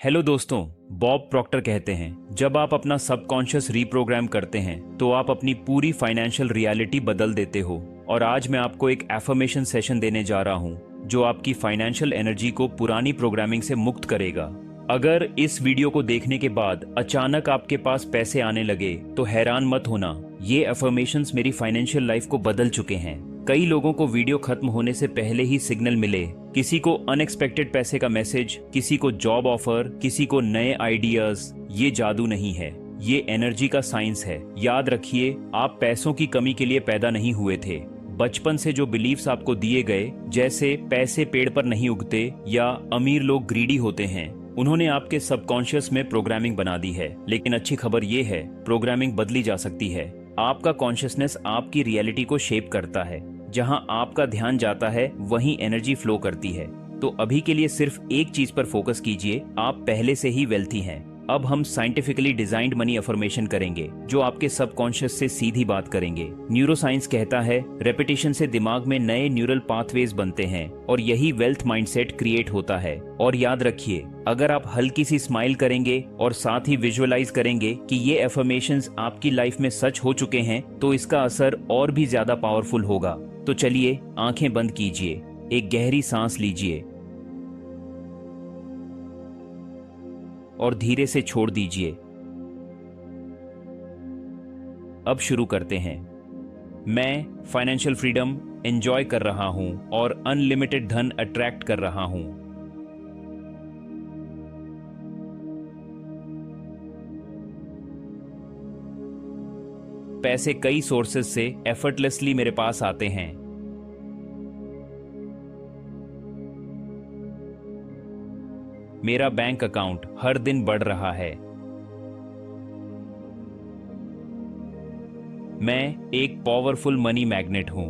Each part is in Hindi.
हेलो दोस्तों, बॉब प्रॉक्टर कहते हैं जब आप अपना सबकॉन्शियस रीप्रोग्राम करते हैं तो आप अपनी पूरी फाइनेंशियल रियलिटी बदल देते हो। और आज मैं आपको एक एफर्मेशन सेशन देने जा रहा हूं जो आपकी फाइनेंशियल एनर्जी को पुरानी प्रोग्रामिंग से मुक्त करेगा। अगर इस वीडियो को देखने के बाद अचानक आपके पास पैसे आने लगे तो हैरान मत होना, ये एफर्मेशंस मेरी फाइनेंशियल लाइफ को बदल चुके हैं। कई लोगों को वीडियो खत्म होने से पहले ही सिग्नल मिले, किसी को अनएक्सपेक्टेड पैसे का मैसेज, किसी को जॉब ऑफर, किसी को नए आइडियाज। ये जादू नहीं है, ये एनर्जी का साइंस है। याद रखिए, आप पैसों की कमी के लिए पैदा नहीं हुए थे। बचपन से जो बिलीफ्स आपको दिए गए, जैसे पैसे पेड़ पर नहीं उगते या अमीर लोग ग्रीडी होते हैं, उन्होंने आपके सबकॉन्शियस में प्रोग्रामिंग बना दी है। लेकिन अच्छी खबर ये है, प्रोग्रामिंग बदली जा सकती है। आपका कॉन्शियसनेस आपकी रियलिटी को शेप करता है। जहां आपका ध्यान जाता है वहीं एनर्जी फ्लो करती है। तो अभी के लिए सिर्फ एक चीज पर फोकस कीजिए, आप पहले से ही वेल्थी हैं। अब हम साइंटिफिकली डिजाइंड मनी अफर्मेशन करेंगे जो आपके सबकॉन्शियस से सीधी बात करेंगे। न्यूरोसाइंस कहता है रेपिटेशन से दिमाग में नए न्यूरल पाथवेज बनते हैं और यही वेल्थ माइंडसेट क्रिएट होता है। और याद रखिए, अगर आप हल्की सी स्माइल करेंगे और साथ ही विजुअलाइज करेंगे कि ये अफर्मेशंस आपकी लाइफ में सच हो चुके हैं तो इसका असर और भी ज्यादा पावरफुल होगा। तो चलिए आंखें बंद कीजिए, एक गहरी सांस लीजिए और धीरे से छोड़ दीजिए। अब शुरू करते हैं। मैं फाइनेंशियल फ्रीडम एंजॉय कर रहा हूं और अनलिमिटेड धन अट्रैक्ट कर रहा हूं। पैसे कई सोर्सेस से एफर्टलेसली मेरे पास आते हैं। मेरा बैंक अकाउंट हर दिन बढ़ रहा है। मैं एक पावरफुल मनी मैग्नेट हूं।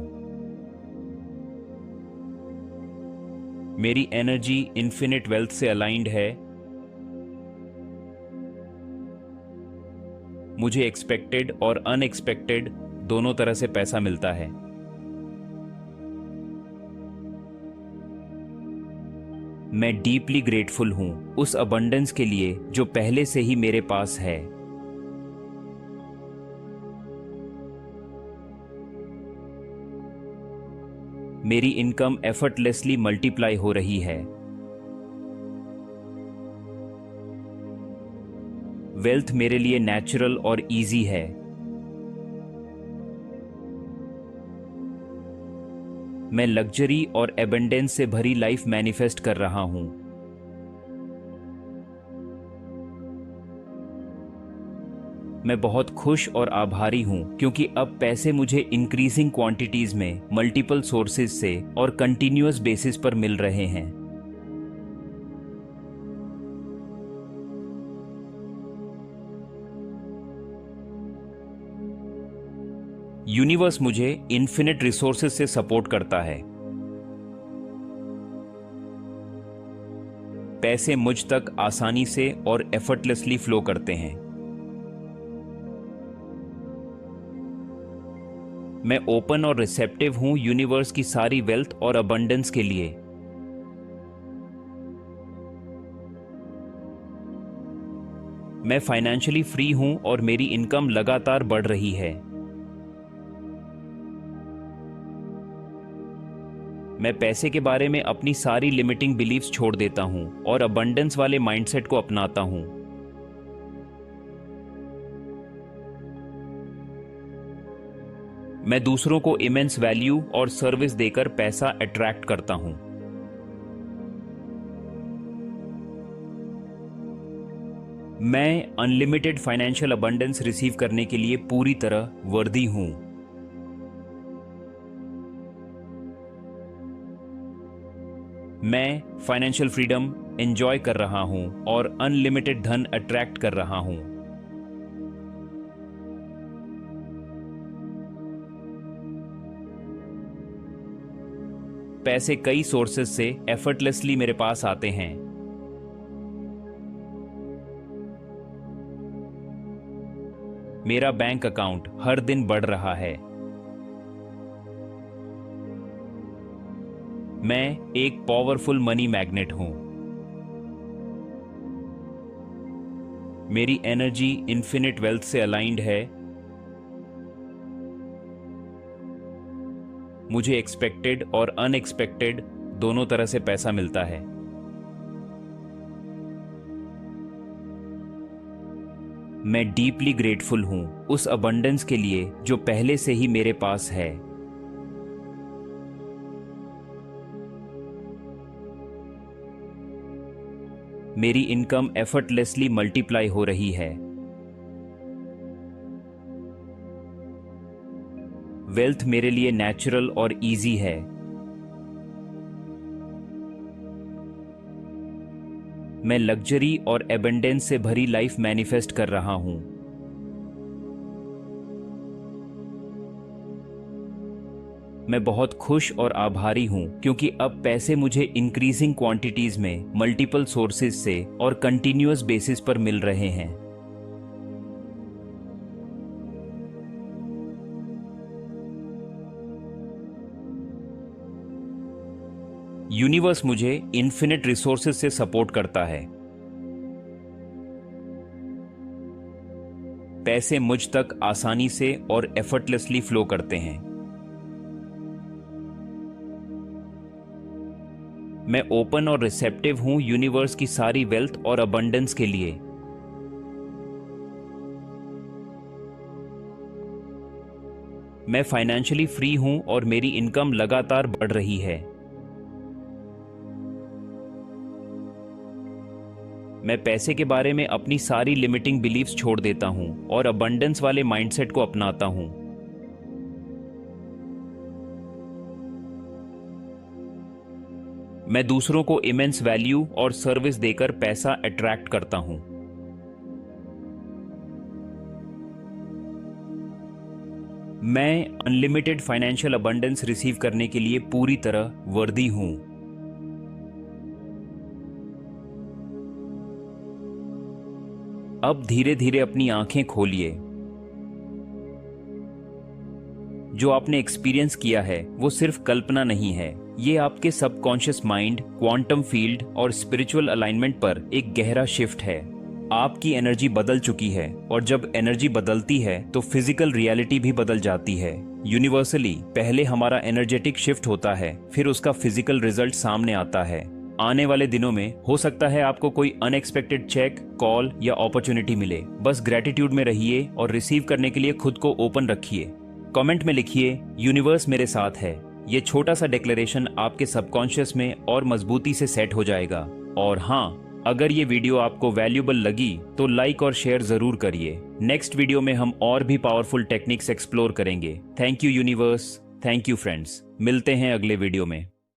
मेरी एनर्जी इन्फिनिट वेल्थ से अलाइंड है। मुझे एक्सपेक्टेड और अनएक्सपेक्टेड दोनों तरह से पैसा मिलता है। मैं डीपली ग्रेटफुल हूं उस अबंडेंस के लिए जो पहले से ही मेरे पास है। मेरी इनकम एफर्टलेसली मल्टीप्लाई हो रही है। वेल्थ मेरे लिए नेचुरल और इजी है। मैं लग्जरी और एबंडेंस से भरी लाइफ मैनिफेस्ट कर रहा हूं। मैं बहुत खुश और आभारी हूं क्योंकि अब पैसे मुझे इंक्रीजिंग क्वांटिटीज में मल्टीपल सोर्सेज से और कंटिन्यूअस बेसिस पर मिल रहे हैं। यूनिवर्स मुझे इन्फिनिट रिसोर्सेज से सपोर्ट करता है। पैसे मुझ तक आसानी से और एफर्टलेसली फ्लो करते हैं। मैं ओपन और रिसेप्टिव हूं यूनिवर्स की सारी वेल्थ और अबंडेंस के लिए। मैं फाइनेंशियली फ्री हूं और मेरी इनकम लगातार बढ़ रही है। मैं पैसे के बारे में अपनी सारी लिमिटिंग बिलीफ्स छोड़ देता हूं और अबंडेंस वाले माइंडसेट को अपनाता हूं। मैं दूसरों को इमेंस वैल्यू और सर्विस देकर पैसा अट्रैक्ट करता हूं। मैं अनलिमिटेड फाइनेंशियल अबंडेंस रिसीव करने के लिए पूरी तरह वर्दी हूं। मैं फाइनेंशियल फ्रीडम एंजॉय कर रहा हूं और अनलिमिटेड धन अट्रैक्ट कर रहा हूं। पैसे कई सोर्सेज से एफर्टलेसली मेरे पास आते हैं। मेरा बैंक अकाउंट हर दिन बढ़ रहा है। मैं एक पावरफुल मनी मैग्नेट हूं। मेरी एनर्जी इन्फिनिट वेल्थ से अलाइंड है। मुझे एक्सपेक्टेड और अनएक्सपेक्टेड दोनों तरह से पैसा मिलता है। मैं डीपली ग्रेटफुल हूं उस अबंडेंस के लिए जो पहले से ही मेरे पास है। मेरी इनकम एफर्टलेसली मल्टीप्लाई हो रही है। वेल्थ मेरे लिए नेचुरल और इजी है। मैं लग्जरी और एबंडेंस से भरी लाइफ मैनिफेस्ट कर रहा हूं। मैं बहुत खुश और आभारी हूं क्योंकि अब पैसे मुझे इंक्रीजिंग क्वांटिटीज में मल्टीपल सोर्सेज से और कंटिन्यूअस बेसिस पर मिल रहे हैं। यूनिवर्स मुझे इन्फिनिट रिसोर्सेज से सपोर्ट करता है। पैसे मुझ तक आसानी से और एफर्टलेसली फ्लो करते हैं। मैं ओपन और रिसेप्टिव हूं यूनिवर्स की सारी वेल्थ और अबंडेंस के लिए। मैं फाइनेंशियली फ्री हूं और मेरी इनकम लगातार बढ़ रही है। मैं पैसे के बारे में अपनी सारी लिमिटिंग बिलीफ्स छोड़ देता हूं और अबंडेंस वाले माइंडसेट को अपनाता हूं। मैं दूसरों को इमेंस वैल्यू और सर्विस देकर पैसा अट्रैक्ट करता हूं। मैं अनलिमिटेड फाइनेंशियल अबंडेंस रिसीव करने के लिए पूरी तरह वर्दी हूं। अब धीरे धीरे अपनी आंखें खोलिए। जो आपने एक्सपीरियंस किया है वो सिर्फ कल्पना नहीं है, ये आपके सबकॉन्शियस माइंड, क्वांटम फील्ड और स्पिरिचुअल अलाइनमेंट पर एक गहरा शिफ्ट है। आपकी एनर्जी बदल चुकी है और जब एनर्जी बदलती है तो फिजिकल रियलिटी भी बदल जाती है। यूनिवर्सली पहले हमारा एनर्जेटिक शिफ्ट होता है, फिर उसका फिजिकल रिजल्ट सामने आता है। आने वाले दिनों में हो सकता है आपको कोई अनएक्सपेक्टेड चेक, कॉल या अपॉर्चुनिटी मिले। बस ग्रेटिट्यूड में रहिए और रिसीव करने के लिए खुद को ओपन रखिए। कमेंट में लिखिए, यूनिवर्स मेरे साथ है। ये छोटा सा डिक्लेरेशन आपके सबकॉन्शियस में और मजबूती से सेट हो जाएगा। और हाँ, अगर ये वीडियो आपको वैल्यूएबल लगी तो लाइक और शेयर जरूर करिए। नेक्स्ट वीडियो में हम और भी पावरफुल टेक्निक्स एक्सप्लोर करेंगे। Thank you universe, thank you friends. मिलते हैं अगले वीडियो में।